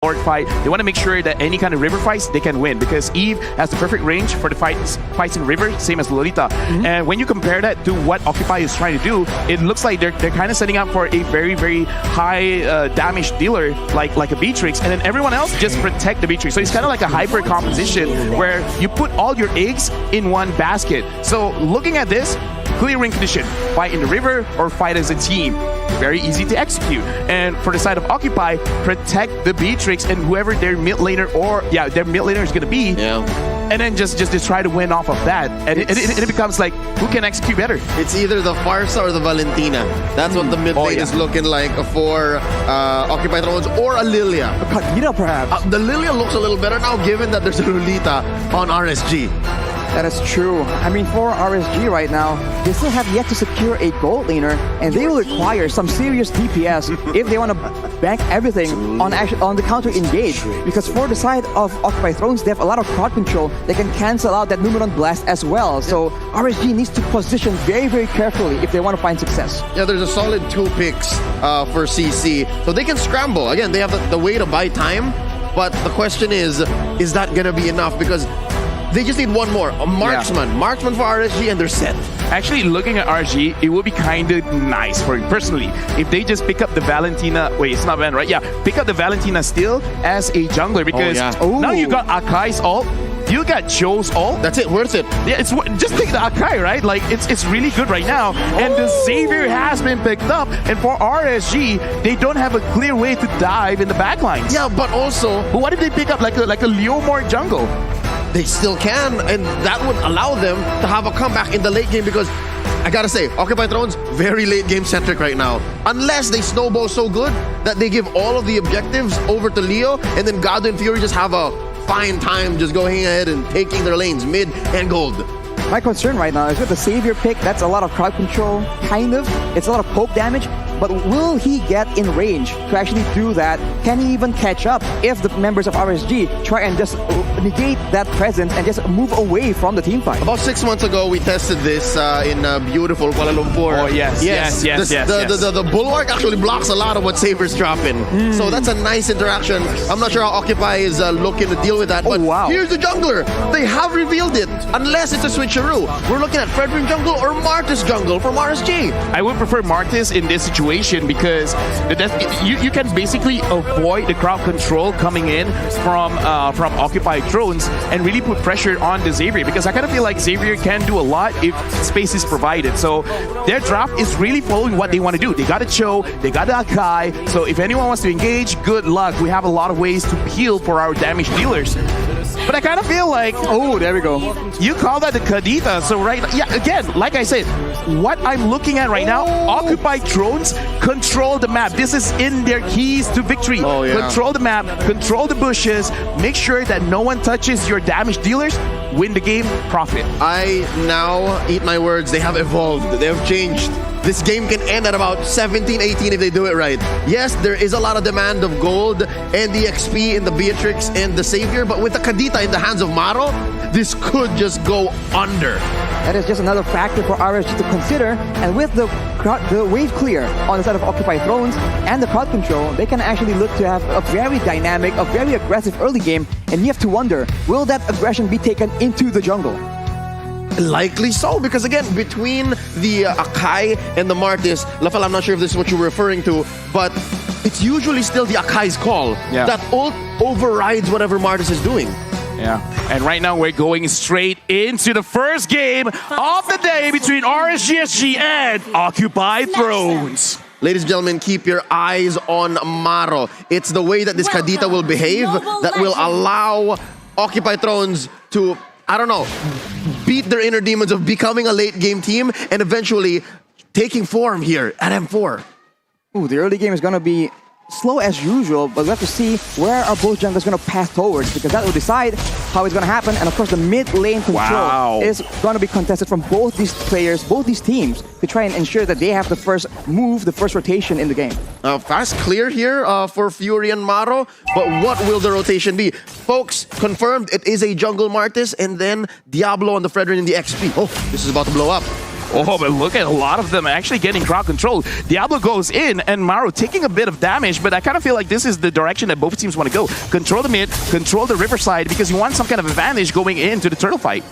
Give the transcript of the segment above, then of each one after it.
orc fight, they want to make sure that any kind of river fights, they can win. Because Eve has the perfect range for the fights in river, same as Lolita. And when you compare that to what Occupy is trying to do, it looks like they're kind of setting up for a very, very high damage dealer like a Beatrix, and then everyone else just protect the Beatrix. So it's kind of like a hyper composition where you put all your eggs in one basket. So looking at this, clear win condition, fight in the river or fight as a team. Very easy to execute. And for the side of Occupy, protect the Beatrix and whoever their mid laner their mid laner is going to be. Yeah. And then just try to win off of that. And it becomes like, who can execute better? It's either the Farsa or the Valentina. That's what the mid lane is looking like for Occupy Thrones or a Lilia. A Khadira, perhaps. The Lilia looks a little better now given that there's a Lolita on RSG. That is true. I mean, for RSG right now, they still have yet to secure a gold laner, and they will require some serious DPS if they want to bank everything on the counter engage. Because for the side of Occupy Thrones, they have a lot of crowd control. They can cancel out that Numeron Blast as well. So RSG needs to position very, very carefully if they want to find success. Yeah, there's a solid 2 picks for CC. So they can scramble. Again, they have the way to buy time. But the question is that going to be enough? Because they just need one more. A marksman. Marksman for RSG and they're set. Actually, looking at RSG, it would be kind of nice for me personally if they just pick up the Valentina. Wait, it's not Van, right? Yeah, pick up the Valentina still as a jungler because now you got Akai's ult. You got Joe's ult. That's it, worth it. Yeah, it's just take the Akai, right? Like it's really good right now. And the Xavier has been picked up. And for RSG, they don't have a clear way to dive in the backlines. Yeah, but what if they pick up like a Leomord jungle? They still can, and that would allow them to have a comeback in the late game because I gotta say, Occupy Thrones, very late game centric right now. Unless they snowball so good that they give all of the objectives over to Leo, and then God and Fury just have a fine time just going ahead and taking their lanes, mid and gold. My concern right now is with the Savior pick, that's a lot of crowd control, kind of. It's a lot of poke damage. But will he get in range to actually do that? Can he even catch up if the members of RSG try and just negate that presence and just move away from the team fight? About 6 months ago, we tested this in beautiful Kuala Lumpur. Oh, yes. The Bulwark actually blocks a lot of what Saber's dropping. So that's a nice interaction. I'm not sure how Occupy is looking to deal with that. But here's the jungler. They have revealed it. Unless it's a switcheroo. We're looking at Fredrin jungle or Martis jungle from RSG. I would prefer Martis in this situation because you can basically avoid the crowd control coming in from Occupied Thrones and really put pressure on the Xavier, because I kind of feel like Xavier can do a lot if space is provided. So their draft is really following what they want to do. They got a Cho, they got the Akai, so if anyone wants to engage, good luck. We have a lot of ways to heal for our damage dealers. But I kind of feel like, there we go. You call that the Kadita. So again, like I said, what I'm looking at right now, Occupied Thrones control the map. This is in their keys to victory. Control the map, control the bushes, make sure that no one touches your damage dealers, win the game, profit. I now eat my words. They have evolved. They have changed. This game can end at about 17, 18 if they do it right. Yes, there is a lot of demand of gold and the XP in the Beatrix and the Savior, but with the Kadita in the hands of Maro, this could just go under. That is just another factor for RSG to consider, and with the wave clear on the side of Occupy Thrones and the crowd control, they can actually look to have a very dynamic, a very aggressive early game, and you have to wonder, will that aggression be taken into the jungle? Likely so, because again, between the Akai and the Martis, Lafel, I'm not sure if this is what you're referring to, but it's usually still the Akai's call. That ult overrides whatever Martis is doing. Yeah, and right now we're going straight into the first game of the day between RSG and Occupy Thrones. Ladies and gentlemen, keep your eyes on Maro. It's the way that this Kadita will behave that will allow Occupy Thrones to, I don't know, beat their inner demons of becoming a late game team and eventually taking form here at M4. The early game is going to be slow as usual, but we have to see where are both junglers going to pass towards, because that will decide how it's going to happen. And of course, the mid lane control is going to be contested from both these players, both these teams, to try and ensure that they have the first move, the first rotation in the game. Fast clear here for Fury and Maro, but what will the rotation be? Folks, confirmed, it is a jungle Martis and then Diablo on the Fredrin in the XP. Oh, this is about to blow up. Oh, but look at a lot of them actually getting crowd control. Diablo goes in, and Maru taking a bit of damage, but I kind of feel like this is the direction that both teams want to go. Control the mid, control the river side, because you want some kind of advantage going into the turtle fight.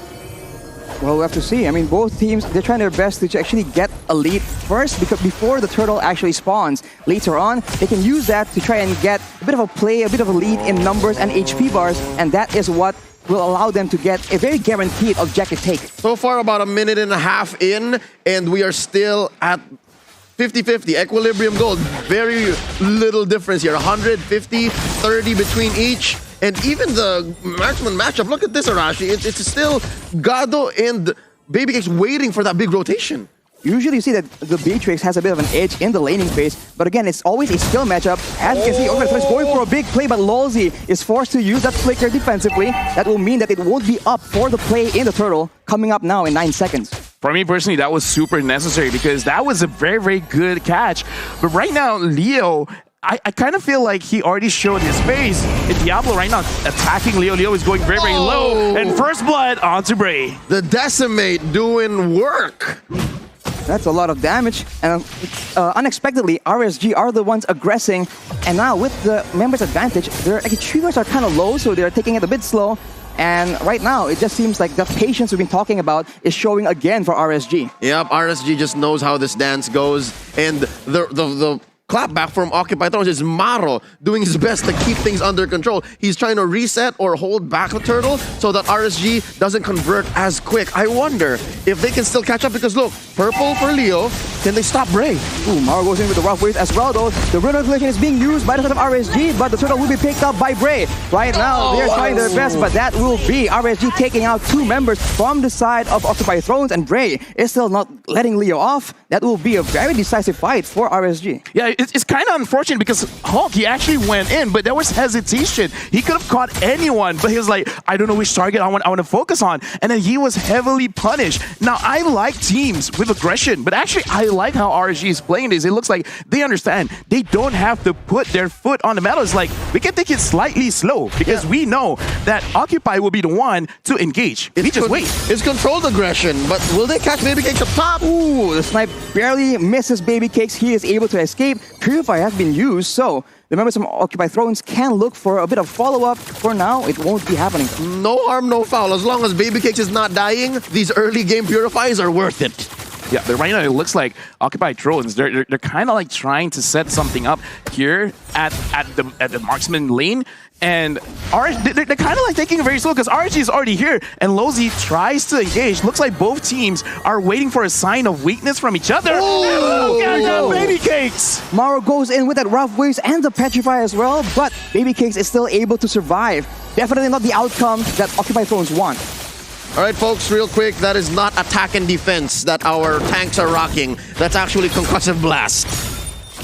Well, we'll have to see. I mean, both teams, they're trying their best to actually get a lead first, because before the turtle actually spawns. Later on, they can use that to try and get a bit of a play, a bit of a lead in numbers and HP bars, and that is what will allow them to get a very guaranteed objective take. So far, about a minute and a half in, and we are still at 50-50, equilibrium gold. Very little difference here. 150, 30 between each. And even the marksman matchup, look at this, Arashi. It's still Gado and Babycakes waiting for that big rotation. Usually you see that the Beatrix has a bit of an edge in the laning phase, but again, it's always a skill matchup. As you can see, Orbital is going for a big play, but Lolzy is forced to use that flicker defensively. That will mean that it won't be up for the play in the turtle, coming up now in 9 seconds. For me personally, that was super necessary because that was a very, very good catch. But right now, Leo, I kind of feel like he already showed his face. And Diablo right now attacking Leo. Leo is going very, very low. And first blood onto Bray. The Decimate doing work. That's a lot of damage, and unexpectedly, RSG are the ones aggressing, and now with the members' advantage, their triggers are kind of low, so they're taking it a bit slow, and right now, it just seems like the patience we've been talking about is showing again for RSG. Yep, RSG just knows how this dance goes, and the clapback from Occupy Thrones is Maro doing his best to keep things under control. He's trying to reset or hold back the turtle so that RSG doesn't convert as quick. I wonder if they can still catch up because look, purple for Leo. Can they stop Bray? Ooh, Maro goes in with the rough waves as well though. The Riddle Collision is being used by the side of RSG, but the turtle will be picked up by Bray. Right now, they're trying their best, but that will be RSG taking out 2 members from the side of Occupy Thrones, and Bray is still not letting Leo off. That will be a very decisive fight for RSG. Yeah, it's kind of unfortunate because Hulk, he actually went in, but there was hesitation. He could have caught anyone, but he was like, I don't know which target I want to focus on. And then he was heavily punished. Now, I like teams with aggression, but actually, I like how RSG is playing this. It looks like they understand. They don't have to put their foot on the metal. It's like, we can take it slightly slow because we know that Occupy will be the one to engage. We just wait. It's controlled aggression, but will they catch Babycakes up top? Ooh, the snipe barely misses Babycakes. He is able to escape. Purify has been used, so the members from Occupy Thrones can look for a bit of follow-up. For now, it won't be happening. No harm, no foul. As long as Babycakes is not dying, these early game purifies are worth it. Yeah, but right now it looks like Occupy Thrones, they're kind of like trying to set something up here at the marksman lane. And they're kind of like taking it very slow because RSG is already here and Lolzy tries to engage. Looks like both teams are waiting for a sign of weakness from each other. Oh, look at that Babycakes! Maro goes in with that rough waves and the Petrify as well, but Babycakes is still able to survive. Definitely not the outcome that Occupy Thrones want. All right, folks, real quick, that is not attack and defense that our tanks are rocking. That's actually concussive blast.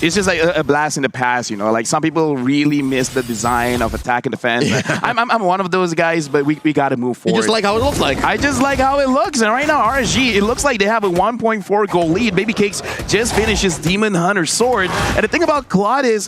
It's just like a blast in the past, you know. Like some people really miss the design of attack and defense. Yeah. I'm one of those guys, but we got to move forward. You just like how it looks like. I just like how it looks. And right now, RSG, it looks like they have a 1.4 goal lead. Babycakes just finished his Demon Hunter sword. And the thing about Claude is,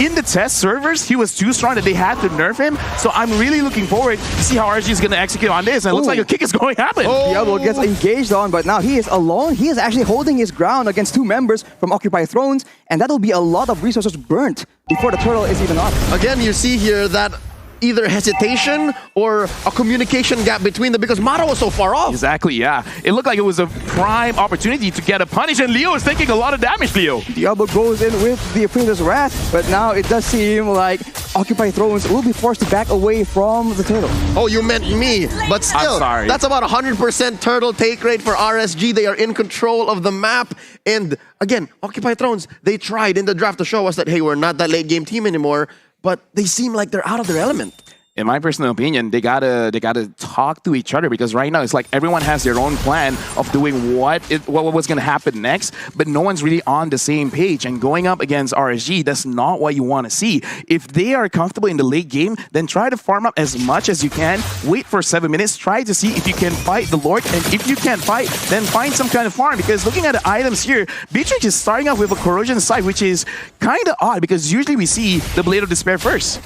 in the test servers, he was too strong that they had to nerf him. So I'm really looking forward to see how RSG is going to execute on this. And it looks like a kick is going to happen. Diablo gets engaged on, but now he is alone. He is actually holding his ground against 2 members from Occupy Thrones, and that'll be a lot of resources burnt before the turtle is even up. Again, you see here that either hesitation or a communication gap between them because Maro was so far off. Exactly, yeah. It looked like it was a prime opportunity to get a punish, and Leo is taking a lot of damage, Leo. Diablo goes in with the Apprentice's Wrath, but now it does seem like Occupy Thrones will be forced to back away from the turtle. Oh, you meant me. But still, I'm sorry. That's about 100% turtle take rate for RSG. They are in control of the map. And again, Occupy Thrones, they tried in the draft to show us that, hey, we're not that late game team anymore. But they seem like they're out of their element. In my personal opinion, they gotta talk to each other because right now it's like everyone has their own plan of doing what was gonna happen next, but no one's really on the same page. And going up against RSG, that's not what you want to see. If they are comfortable in the late game, then try to farm up as much as you can. Wait for 7 minutes. Try to see if you can fight the Lord, and if you can't fight, then find some kind of farm. Because looking at the items here, Beatrix is starting off with a Corrosion Sight, which is kind of odd because usually we see the Blade of Despair first.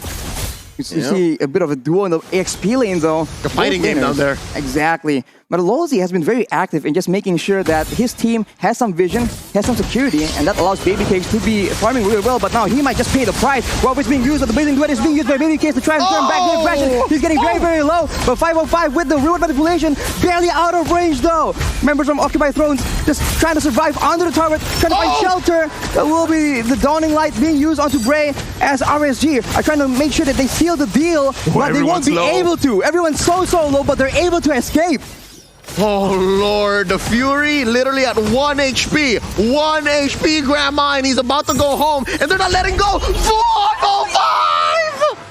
You see a bit of a duo in the EXP lane, though. A fighting game down there. Exactly. But Lozi has been very active in just making sure that his team has some vision, has some security, and that allows Babycakes to be farming really well. But now he might just pay the price. Robert is being used, but the Blazing Duet is being used by Babycakes to try and turn back the aggression. He's getting very, very low. But 505 with the reward manipulation, barely out of range though. Members from Occupy Thrones just trying to survive under the turret, trying to find shelter. That will be the dawning light being used onto Bray as RSG are trying to make sure that they seal the deal, but they won't be able to. Everyone's so low, but they're able to escape. Oh lord, the Fury literally at 1 HP. 1 HP, Grandma, and he's about to go home, and they're not letting go. 405!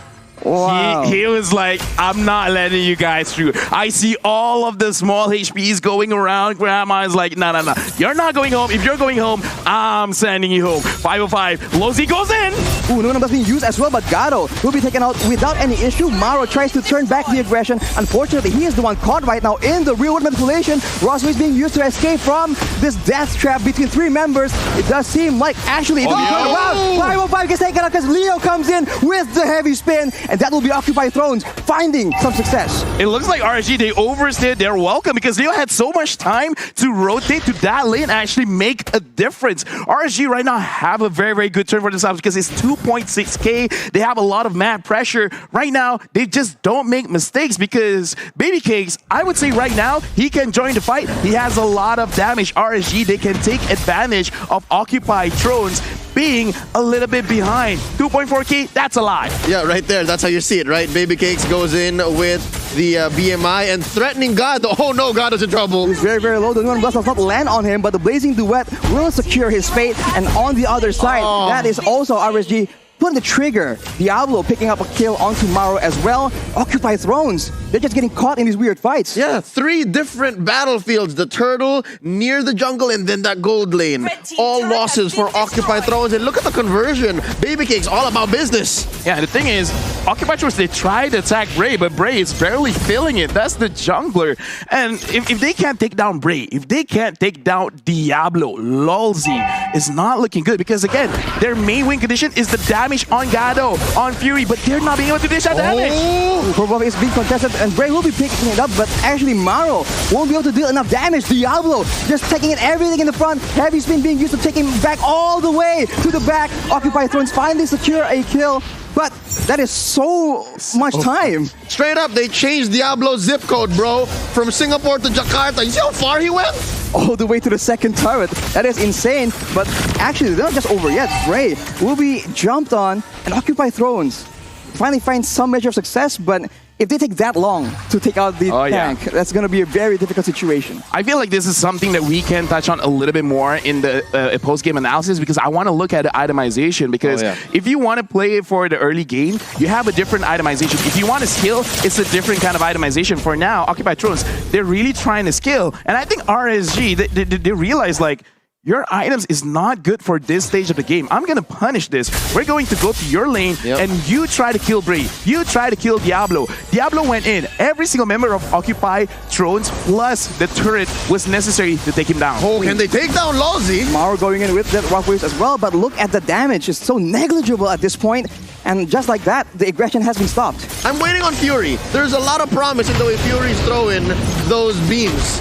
Wow. He was like, I'm not letting you guys through. I see all of the small HPs going around. Grandma is like, no. You're not going home. If you're going home, I'm sending you home. 505. Lozi goes in. Ooh, no that's being used as well, but Gado will be taken out without any issue. Maro tries to turn back the aggression. Unfortunately, he is the one caught right now in the real-world manipulation. Rossway is being used to escape from this death trap between 3 members. It does seem like actually it will be turned around. 505 gets taken out because Leo comes in with the heavy spin, and that will be Occupy Thrones finding some success. It looks like RSG, they overstayed their welcome because Leo had so much time to rotate to that lane and actually make a difference. RSG right now have a very, very good turn for themselves because it's 2.6k. They have a lot of mad pressure. Right now, they just don't make mistakes because Babycakes, I would say right now, he can join the fight. He has a lot of damage. RSG, they can take advantage of Occupy Thrones being a little bit behind. 2.4k, that's a lot. Yeah, right there. That's how you see it, right? Babycakes goes in with the BMI and threatening God. Oh no, God is in trouble. He's very, very low. The Nuan Blast does not land on him, but the Blazing Duet will secure his fate. And on the other side, that is also RSG putting the trigger. Diablo picking up a kill onto Maro as well. Occupy Thrones. They're just getting caught in these weird fights. Yeah, 3 different battlefields. The turtle, near the jungle, and then that gold lane. All losses for Occupy Thrones. And look at the conversion. Babycake's all about business. Yeah, the thing is, Occupy Thrones, they tried to attack Bray, but Bray is barely feeling it. That's the jungler. And if they can't take down Bray, if they can't take down Diablo, Lozi is not looking good because, again, their main win condition is the damage on Gado, on Fury, but they're not being able to dish that damage. Probably is being contested, and Bray will be picking it up, but actually Maro won't be able to deal enough damage. Diablo just taking in everything in the front. Heavy spin being used to take him back all the way to the back. Occupy Thrones finally secure a kill, but that is so much time. Straight up, they changed Diablo's zip code, bro. From Singapore to Jakarta. You see how far he went? All the way to the second turret. That is insane, but actually they're not just over yet. Bray will be jumped on, and Occupy Thrones finally find some measure of success, but if they take that long to take out the tank, that's going to be a very difficult situation. I feel like this is something that we can touch on a little bit more in the post-game analysis because I want to look at the itemization because if you want to play for the early game, you have a different itemization. If you want to skill, it's a different kind of itemization. For now, Occupy Thrones, they're really trying to skill. And I think RSG, they realize like, your items is not good for this stage of the game. I'm going to punish this. We're going to go to your lane, and you try to kill Bray. You try to kill Diablo. Diablo went in. Every single member of Occupy Thrones plus the turret was necessary to take him down. Oh, can they take down Lozi? Maro going in with that rock waves as well, but look at the damage. It's so negligible at this point. And just like that, the aggression has been stopped. I'm waiting on Fury. There's a lot of promise in the way Fury's throwing those beams.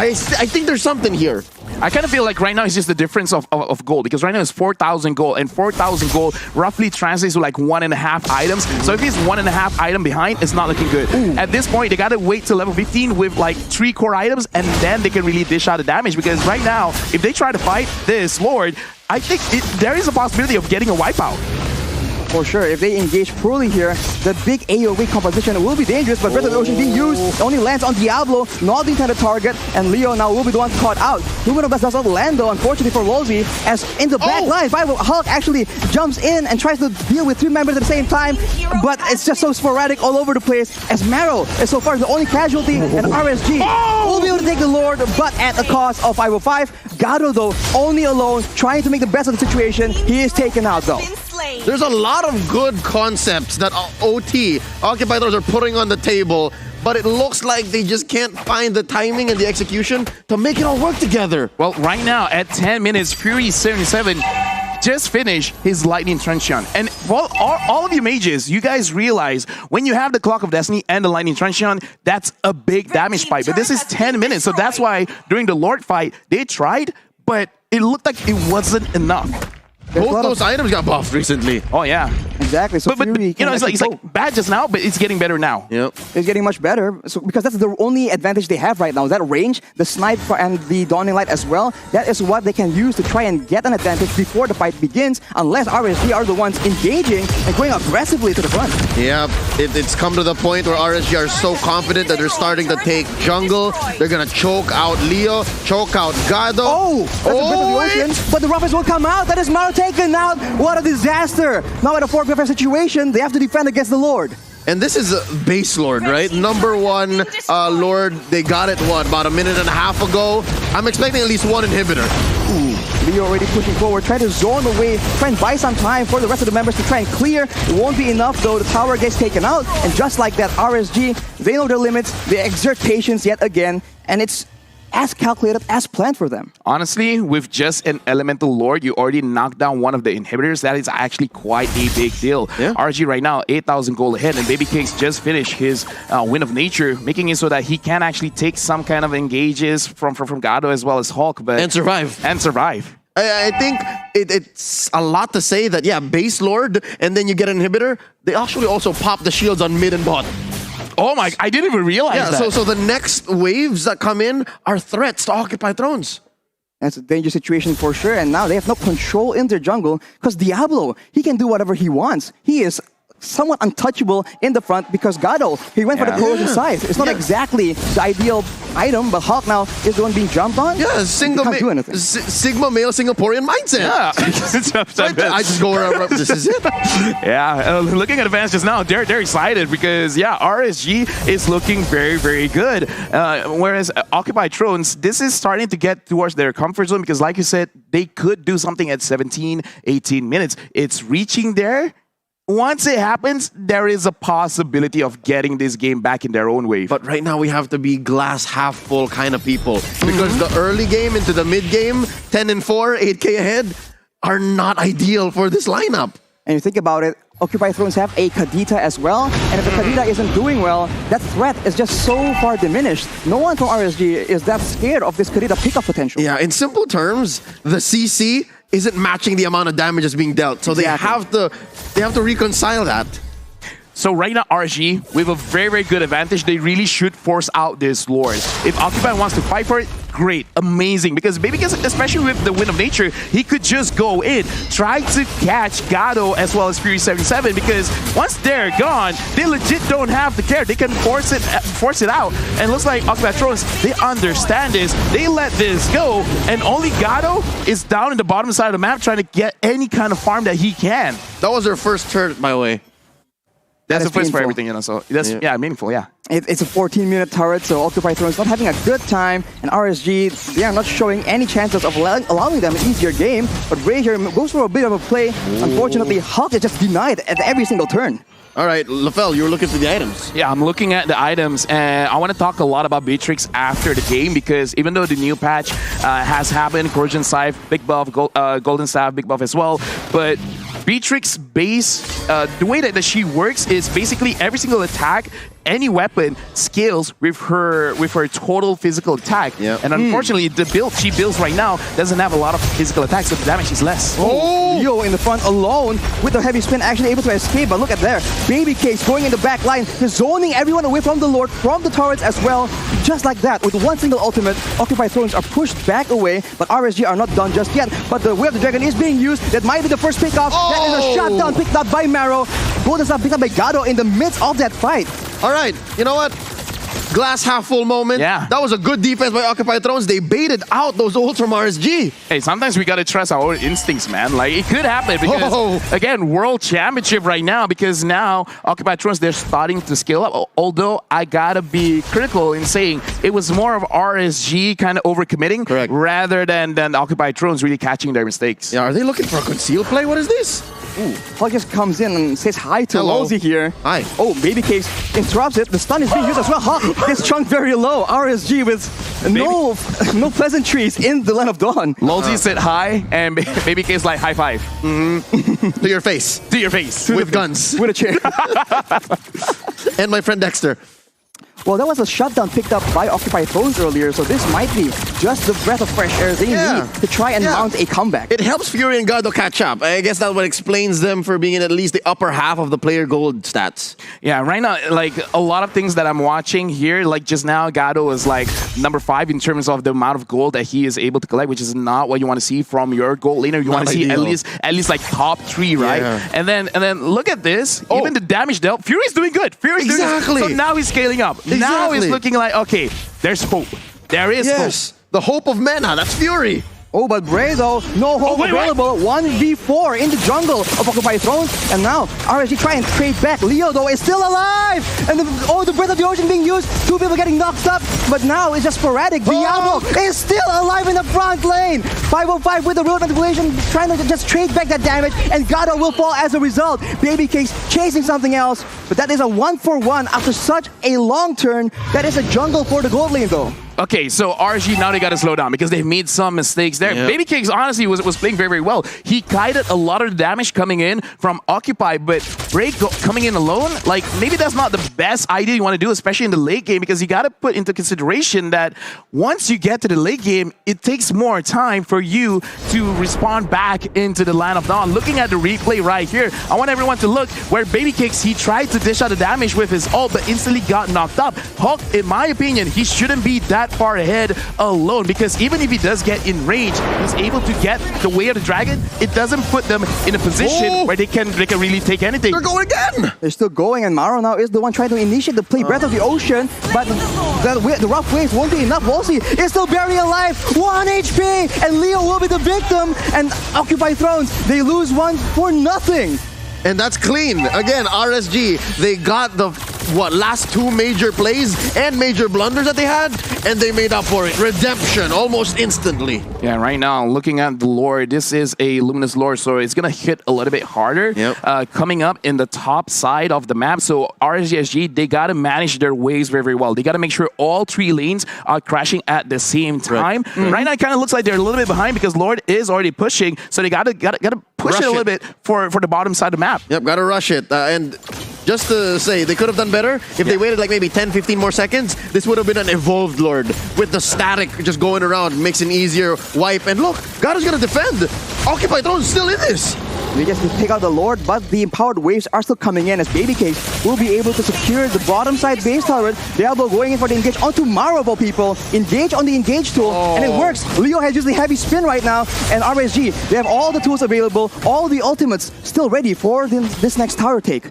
I think there's something here. I kind of feel like right now it's just the difference of gold because right now it's 4,000 gold and 4,000 gold roughly translates to like 1.5 items. So if he's 1.5 item behind, it's not looking good. At this point, they got to wait till level 15 with like 3 core items and then they can really dish out the damage because right now, if they try to fight this Lord, I think there is a possibility of getting a wipeout. For sure, if they engage poorly here, the big AoE composition will be dangerous, but Breath of the Ocean being used, it only lands on Diablo, not the intended target, and Leo now will be the one caught out. Movement of Blast does not land though, unfortunately for Lozi, as in the back line, Hulk actually jumps in and tries to deal with 3 members at the same time, but it's just so sporadic all over the place, as Maro is so far the only casualty, and RSG will be able to take the Lord, but at the cost of 505. Gado though, only alone, trying to make the best of the situation. He is taken out though. There's a lot of good concepts that OT, Occupy Thrones, are putting on the table, but it looks like they just can't find the timing and the execution to make it all work together. Well, right now, at 10 minutes, Fury 77, just finished his Lightning Truncheon. And for all of you mages, you guys realize when you have the Clock of Destiny and the Lightning Truncheon, that's a big damage spike. But this is 10 minutes, so that's why during the Lord fight, they tried, but it looked like it wasn't enough. Both those items got buffed recently. Oh, yeah. Exactly. So But Fury you know, it's like bad just now, but it's getting better now. Yep. It's getting much better, so because that's the only advantage they have right now. That range, the snipe and the Dawning Light as well, that is what they can use to try and get an advantage before the fight begins, unless RSG are the ones engaging and going aggressively to the front. Yeah, it's come to the point where RSG are so confident that they're starting to take jungle. They're gonna choke out Leo, choke out Gado. Oh, that's a bit of the ocean, but the Roughest will come out. That is Maro taken out. What a disaster. Now in a 4v4 situation, they have to defend against the Lord. And this is a base Lord, right? Number one Lord, they got it, what, about a minute and a half ago? I'm expecting at least one inhibitor. Ooh, Leo already pushing forward, trying to zone away, try and buy some time for the rest of the members to try and clear. It won't be enough though, the tower gets taken out, and just like that, RSG, they know their limits, they exert patience yet again, and it's as calculated, as planned for them. Honestly, with just an Elemental Lord, you already knocked down one of the inhibitors. That is actually quite a big deal. Yeah. RSG right now, 8,000 gold ahead, and Baby Cakes just finished his Wind of Nature, making it so that he can actually take some kind of engages from Gado as well as Hulk. And survive. And survive. I think it's a lot to say that, yeah, base Lord, and then you get an inhibitor. They actually also pop the shields on mid and bot. Oh my, I didn't even realize that. So the next waves that come in are threats to Occupy Thrones. That's a dangerous situation for sure, and now they have no control in their jungle, because Diablo, he can do whatever he wants. He is somewhat untouchable in the front because Gado, he went for the corrosion scythe. It's not exactly the ideal item, but Hulk now is the one being jumped on. Yeah, Sigma male Singaporean mindset. Yeah. I just go around, this is it. Yeah, looking at advance just now, they're excited because, yeah, RSG is looking very, very good. Whereas Occupy Thrones, this is starting to get towards their comfort zone because, like you said, they could do something at 17, 18 minutes. It's reaching there. Once it happens, there is a possibility of getting this game back in their own wave. But right now we have to be glass half full kind of people because the early game into the mid game, 10 and 4, 8K ahead, are not ideal for this lineup. And you think about it, Occupy Thrones have a Kadita as well, and if the Kadita isn't doing well, that threat is just so far diminished. No one from RSG is that scared of this Kadita pickup potential. Yeah, in simple terms, the CC isn't matching the amount of damage that's being dealt. So they have to reconcile that. So right now, RSG, with a very, very good advantage, they really should force out this Lord. If Occupy wants to fight for it, great, amazing. Because especially with the Wind of Nature, he could just go in, try to catch Gado as well as Fury 77. Because once they're gone, they legit don't have to care. They can force it out. And it looks like Occupy Thrones, they understand this. They let this go, and only Gado is down in the bottom side of the map trying to get any kind of farm that he can. That was their first turn, by the way. That's the first for everything, you know, so that's, yeah, meaningful, yeah. It's a 14-minute turret, so Occupy Thrones not having a good time, and RSG, they are not showing any chances of allowing them an easier game, but Ray here goes for a bit of a play. Unfortunately, Hulk is just denied at every single turn. All right, Lafell, you were looking for the items. Yeah, I'm looking at the items, and I want to talk a lot about Beatrix after the game, because even though the new patch has happened, Corrosion Scythe, big buff, Golden Staff, big buff as well, but Beatrix base, the way that she works is basically every single attack, any weapon scales with her total physical attack. Yep. And unfortunately, the build she builds right now doesn't have a lot of physical attacks, so the damage is less. Oh! Leo in the front alone with the heavy spin, actually able to escape, but look at there. Baby Cakes going in the back line, zoning everyone away from the Lord, from the turrets as well. Just like that, with one single ultimate, Occupy Thrones are pushed back away, but RSG are not done just yet. But the Way of the Dragon is being used. That might be the first pickoff. That is a shutdown picked up by Maro. Golden Staff picked up by Gado in the midst of that fight. All right, you know what? Glass half full moment. Yeah. That was a good defense by Occupy Thrones. They baited out those ults from RSG. Hey, sometimes we gotta trust our own instincts, man. Like, it could happen because, again, World Championship right now, because now Occupy Thrones, they're starting to scale up. Although, I gotta be critical in saying it was more of RSG kind of overcommitting Correct. rather than Occupied Thrones really catching their mistakes. Yeah, are they looking for a concealed play? What is this? Hawk just comes in and says hi to Hello. Losey here. Hi. Oh, Babycakes interrupts it. The stun is being used as well. Hawk gets chunked very low. RSG with no pleasantries in the Land of Dawn. Lolzy said hi, and Baby K's like high five To your face. to your face. With guns. With a chair. And my friend Dexter. Well, that was a shutdown picked up by Occupied Thrones earlier, so this might be just the breath of fresh air they need to try and mount a comeback. It helps Fury and Gado catch up. I guess that's what explains them for being in at least the upper half of the player gold stats. Yeah, right now, like a lot of things that I'm watching here, like just now, Gado is like number 5 in terms of the amount of gold that he is able to collect, which is not what you want to see from your gold laner. You want to see at least like top 3, right? Yeah. And then look at this. Even the damage dealt, Fury's doing good. Fury's doing good. So now he's scaling up. Now it's looking like, okay, there's hope. There is hope. The hope of Mena. That's Fury. Oh, but Bray though, no hope available. 1v4 in the jungle of Occupied Thrones. And now RSG try and trade back. Leo though is still alive. And the Breath of the Ocean being used. 2 people getting knocked up. But now it's just sporadic. Diablo is still alive in the front lane. 505 with the Root Manipulation, trying to just trade back that damage. And Gado will fall as a result. Babycakes chasing something else. But that is a 1-for-1 after such a long turn. That is a jungle for the gold lane though. Okay, so RSG, now they got to slow down because they've made some mistakes there. Yep. Babycakes, honestly, was playing very, very well. He kited a lot of the damage coming in from Occupy, but Break coming in alone, like, maybe that's not the best idea you want to do, especially in the late game, because you got to put into consideration that once you get to the late game, it takes more time for you to respond back into the Land of Dawn. Looking at the replay right here, I want everyone to look where Babycakes, he tried to dish out the damage with his ult, but instantly got knocked up. Hawk, in my opinion, he shouldn't be that far ahead alone, because even if he does get in range, he's able to get the way of the dragon. It doesn't put them in a position where they can really take anything. They're going again. They're still going, and Maro now is the one trying to initiate the play Breath of the Ocean, but the rough waves won't be enough. Wolsey is still very alive, 1 HP, and Leo will be the victim, and Occupy Thrones, they lose 1 for nothing. And that's clean. Again, RSG, they got the last 2 major plays and major blunders that they had, and they made up for it. Redemption almost instantly. Yeah, right now, looking at the lore, this is a Luminous lore, so it's going to hit a little bit harder coming up in the top side of the map. So RSG, they got to manage their waves very, very well. They got to make sure all 3 lanes are crashing at the same time. Right now, it kind of looks like they're a little bit behind because Lord is already pushing, so they got to push it a little bit for the bottom side of the map. Yep, got to rush it. And just to say, they could have done better if they waited like maybe 10, 15 more seconds. This would have been an evolved Lord with the static just going around, makes an easier wipe. And look, Gado's going to defend. Occupy Throne's still in this. They just take out the Lord, but the empowered waves are still coming in as Babycakes will be able to secure the bottom side base turret. Diablo going in for the engage onto Maro, of all people. Engage on the engage tool, and it works. Leo has used the heavy spin right now, and RSG, they have all the tools available, all the ultimates still ready for this next tower take.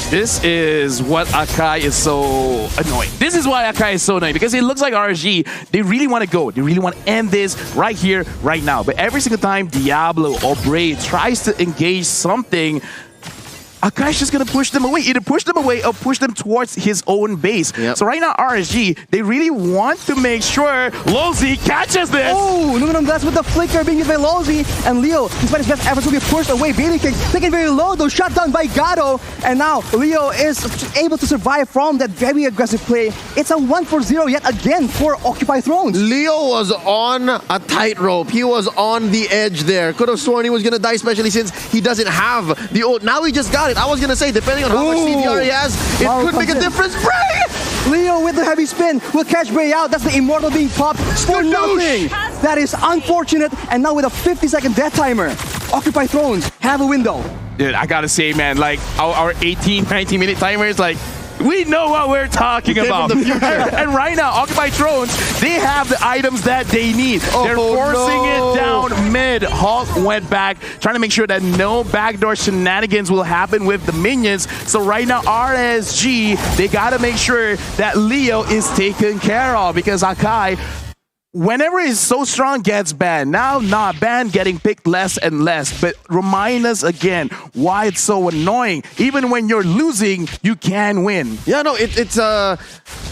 This is what Akai is so annoying. This is why Akai is so annoying, because it looks like RSG, they really want to go. They really want to end this right here, right now. But every single time Diablo or Bray tries to engage something, Akai's just going to push them away. Either push them away or push them towards his own base. So right now, RSG, they really want to make sure Lolzy catches this. Oh, aluminum glass with the flicker being used by Lolzy. And Leo, despite his best efforts, will be pushed away. Babycakes taken very low, though, shut down by Gado. And now Leo is able to survive from that very aggressive play. It's a 1-for-0 yet again for Occupy Thrones. Leo was on a tightrope. He was on the edge there. Could have sworn he was going to die, especially since he doesn't have the ult. Now he just got it. I was going to say, depending on how much CDR he has, it could make a difference. Bray! Leo with the heavy spin will catch Bray out. That's the Immortal being popped for nothing. That is unfortunate. And now with a 50-second death timer, Occupy Thrones have a window. Dude, I got to say, man, like our 18, 19-minute timers, like, we know what we're talking about. From the future. And right now, Occupy Thrones, they have the items that they need. They're forcing it down mid. Hulk went back, trying to make sure that no backdoor shenanigans will happen with the minions. So right now, RSG, they got to make sure that Leo is taken care of, because Akai, whenever it's so strong gets banned. Now not banned, getting picked less and less. But remind us again why it's so annoying. Even when you're losing, you can win. Yeah, no, it's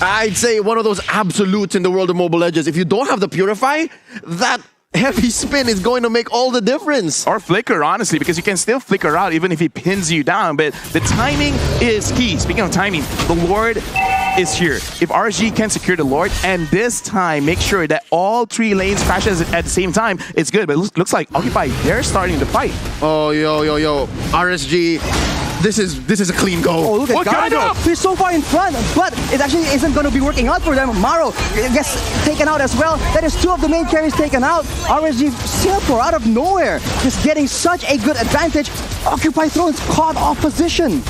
I'd say one of those absolutes in the world of Mobile Legends. If you don't have the Purify, that heavy spin is going to make all the difference. Or flicker, honestly, because you can still flicker out even if he pins you down. But the timing is key. Speaking of timing, the Lord is here. If RSG can secure the Lord, and this time make sure that all 3 lanes crashes at the same time, it's good. But it looks like Occupy, they're starting the fight. Oh, yo. RSG, this is a clean go. Oh, look at Gado. He's so far in front, but it actually isn't going to be working out for them. Maro gets taken out as well. That is 2 of the main carries taken out. RSG Silpor out of nowhere, just getting such a good advantage. Occupy Thrones caught off position.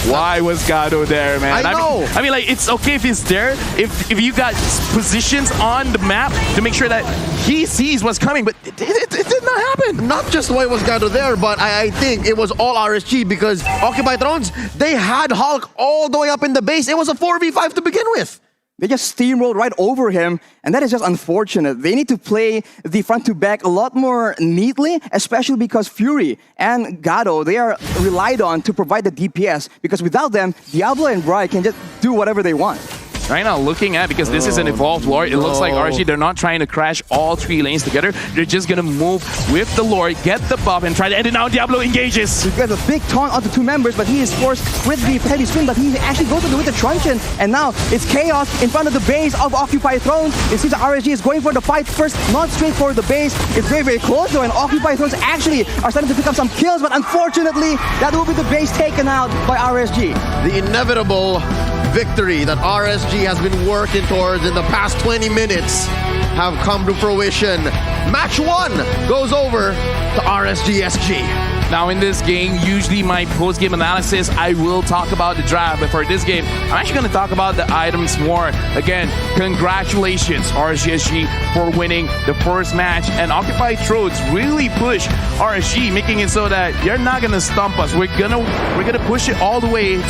Why was Gado there, man? I know. I mean, like, it's okay if he's there, if you got positions on the map to make sure that he sees what's coming, but it did not happen. Not just why was Gado there, but I think it was all RSG because Occupy Thrones, they had Hulk all the way up in the base. It was a 4v5 to begin with. They just steamrolled right over him, and that is just unfortunate. They need to play the front to back a lot more neatly, especially because Fury and Gado, they are relied on to provide the DPS, because without them, Diablo and Bri can just do whatever they want. Right now, looking at, because this is an evolved Lord, it looks like RSG, they're not trying to crash all 3 lanes together. They're just going to move with the Lord, get the buff, and try to end it now. Diablo engages. He gets a big taunt onto 2 members, but he is forced with the heavy spin, but he actually goes with the truncheon, and now it's chaos in front of the base of Occupy Thrones. It seems that RSG is going for the fight first, not straight for the base. It's very, very close though, and Occupy Thrones actually are starting to pick up some kills, but unfortunately, that will be the base taken out by RSG. The inevitable victory that RSG has been working towards in the past 20 minutes have come to fruition. Match 1 goes over to RSG SG. Now in this game, usually my post-game analysis, I will talk about the draft, but for this game, I'm actually going to talk about the items more. Again, congratulations RSG for winning the first match, and Occupy Thrones really push RSG, making it so that you're not going to stump us. We're gonna push it all the way